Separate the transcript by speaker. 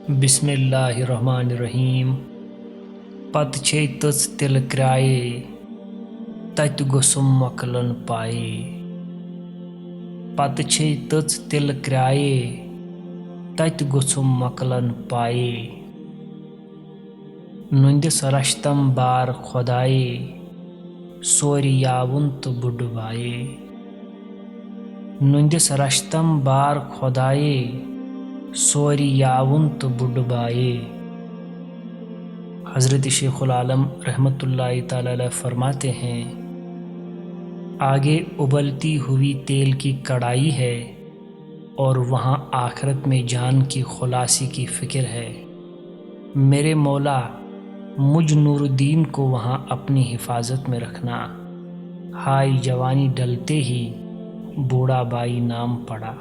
Speaker 1: بسم اللہ الرحمن الرحیم پت چھے تٔژ تِلہٕ کرٛایے تتہِ گوٚژھُم مۄکلن پایے پتہٕ چھے تٔژ تِلہٕ کرٛایے تتہِ گوٚژھُم مۄکلن پایے نُندِس رشتم بار خۄدایے سورِ یاوُن تہٕ بُڈٕ بایے نُندِس رشتم بار خۄدایے سورِ یاوُن تہٕ بُڈٕ بایے۔ حضرت شیخ العالم رحمۃ اللہ تعالی علیہ فرماتے ہیں، آگے ابلتی ہوئی تیل کی کڑائی ہے اور وہاں آخرت میں جان کی خلاصی کی فکر ہے۔ میرے مولا مجھ نور الدین کو وہاں اپنی حفاظت میں رکھنا۔ ہائے جوانی ڈلتے ہی بوڑھا بائی نام پڑا۔